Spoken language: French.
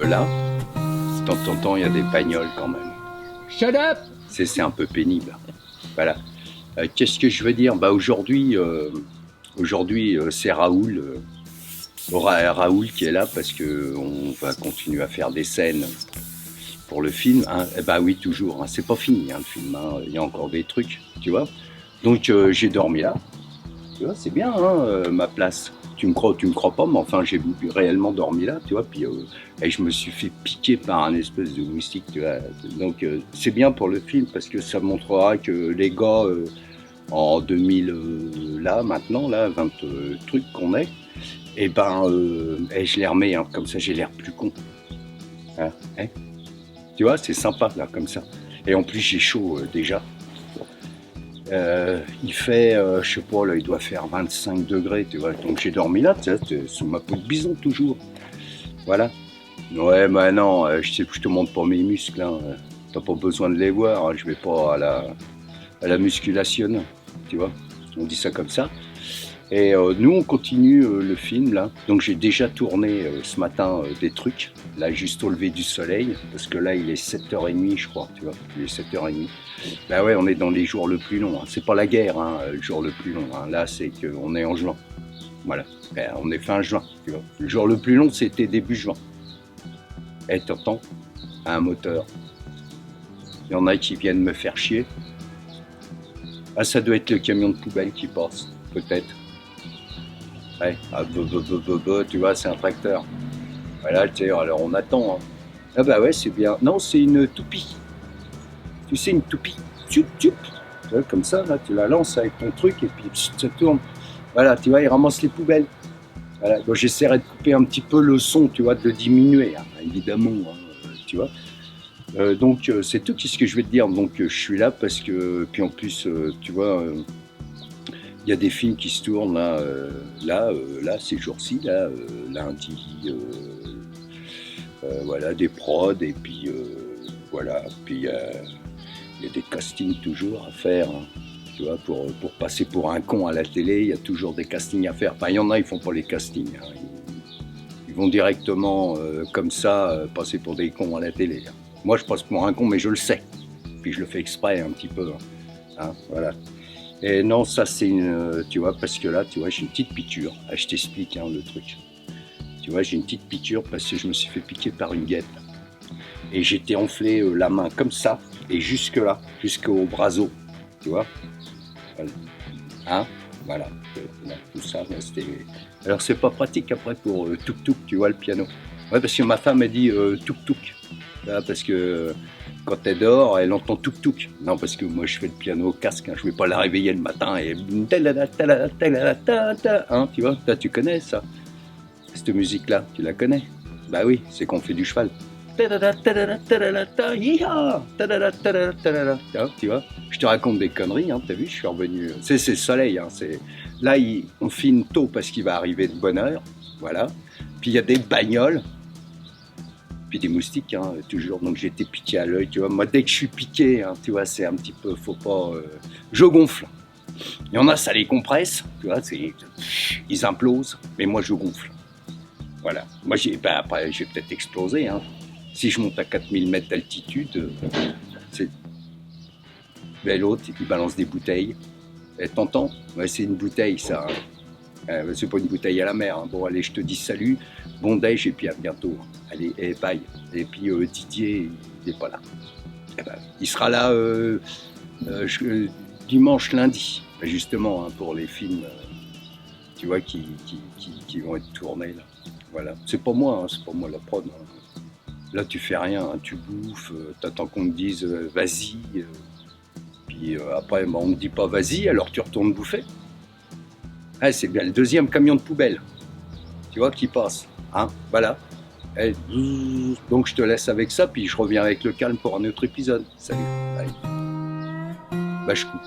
Là, de temps en temps, il y a des bagnoles quand même. Shut up! C'est un peu pénible. Voilà. Qu'est-ce que je veux dire? Aujourd'hui, c'est Raoul. Raoul qui est là parce qu'on va continuer à faire des scènes pour le film. Hein. Oui, toujours. Hein. C'est pas fini, hein, le film. Hein. Il y a encore des trucs, tu vois. Donc, j'ai dormi là. Tu vois, c'est bien, hein, ma place. Tu me crois pas, mais enfin, j'ai réellement dormi là, tu vois. Puis, et je me suis fait piquer par un espèce de moustique, tu vois. Donc, c'est bien pour le film parce que ça montrera que les gars, en 2000, là, maintenant, là, 20 trucs qu'on est, et je les remets, hein, comme ça, j'ai l'air plus con. Hein, hein. Tu vois, c'est sympa, là, comme ça. Et en plus, j'ai chaud déjà. Il fait, je sais pas, là, il doit faire 25 degrés, tu vois. Donc j'ai dormi là, tu sais, sous ma peau de bison toujours. Voilà. Ouais, mais non, je te montre pas mes muscles, hein. T'as pas besoin de les voir, hein. Je vais pas à la musculation, tu vois. On dit ça comme ça. Et nous, on continue le film, là. Donc j'ai déjà tourné ce matin des trucs, là, juste au lever du soleil, parce que là, il est 7h30, je crois, tu vois. Il est 7h30. Bah ouais, on est dans les jours le plus long. Hein. C'est pas la guerre, hein, le jour le plus long. Hein. Là, c'est qu'on est en juin. Voilà. On est fin juin, tu vois. Le jour le plus long, c'était début juin. Et t'entends un moteur. Il y en a qui viennent me faire chier. Ah, ça doit être le camion de poubelle qui passe, peut-être. Ouais, tu vois, c'est un tracteur. Voilà, tu sais, alors on attend. Hein. Ah bah ouais, c'est bien. Non, c'est une toupie. Tu sais, une toupie. Tchoup, tchoup. Tu vois, comme ça, là, tu la lances avec ton truc et puis ça tourne. Voilà, tu vois, il ramasse les poubelles. Voilà. Bon, j'essaierai de couper un petit peu le son, tu vois, de le diminuer, hein, évidemment, hein, tu vois. Donc, c'est tout ce que je vais te dire. Donc, je suis là parce que, puis en plus, tu vois, il y a des films qui se tournent là, ces jours-ci, là, lundi, voilà, des prods, et puis voilà, puis il y a des castings toujours à faire. Hein. Tu vois, pour passer pour un con à la télé, il y a toujours des castings à faire. Enfin, il y en a, ils font pas les castings. Hein. Ils vont directement, comme ça, passer pour des cons à la télé. Hein. Moi, je passe pour un con, mais je le sais. Puis je le fais exprès un petit peu. Hein, voilà. Et non, ça, c'est une. Tu vois, parce que là, tu vois, j'ai une petite piqûre. Ah, je t'explique hein, le truc. Tu vois, j'ai une petite piqûre parce que je me suis fait piquer par une guêpe. Et j'étais enflé la main comme ça, et jusque là, jusqu'au braseau. Tu vois. Voilà. Hein, voilà. Tout ça, là, c'était. Alors, c'est pas pratique après pour tuk-tuk, tu vois, le piano. Ouais, parce que ma femme a dit tuk-tuk. Parce que quand elle dort, elle entend tuk-tuk. Non, parce que moi, je fais le piano au casque. Hein, je vais pas la réveiller le matin et. Hein, tu vois, là, tu connais ça. Cette musique-là, tu la connais. Bah oui, c'est qu'on fait du cheval. Tu vois, je te raconte des conneries, hein, t'as vu, je suis revenu. C'est le soleil, hein, là on filme tôt parce qu'il va arriver de bonne heure, voilà. Puis il y a des bagnoles, puis des moustiques, hein, toujours. Donc j'ai été piqué à l'œil, tu vois. Moi, dès que je suis piqué, hein, tu vois, c'est un petit peu, faut pas. Je gonfle. Il y en a, ça les compresse, tu vois, ils implosent, mais moi je gonfle. Voilà. Moi, après, j'ai peut-être explosé, hein. Si je monte à 4000 mètres d'altitude, c'est. Ben, l'autre, il balance des bouteilles. Et t'entends? Ouais, c'est une bouteille, ça. Hein. C'est pas une bouteille à la mer. Hein. Bon, allez, je te dis salut, bon déj, et puis à bientôt. Allez, et bye. Et puis Didier, il n'est pas là. Il sera là dimanche, lundi, justement, hein, pour les films, tu vois, qui vont être tournés là. Voilà. C'est pas moi, hein, c'est pas moi la prod. Hein. Là, tu fais rien, hein, tu bouffes, t'attends qu'on te dise vas-y. Puis après, on ne dit pas vas-y, alors tu retournes bouffer. Ah, c'est bien le deuxième camion de poubelle, tu vois, qui passe. Hein, voilà. Et, donc je te laisse avec ça, puis je reviens avec le calme pour un autre épisode. Salut. Bye. Bah, je coupe.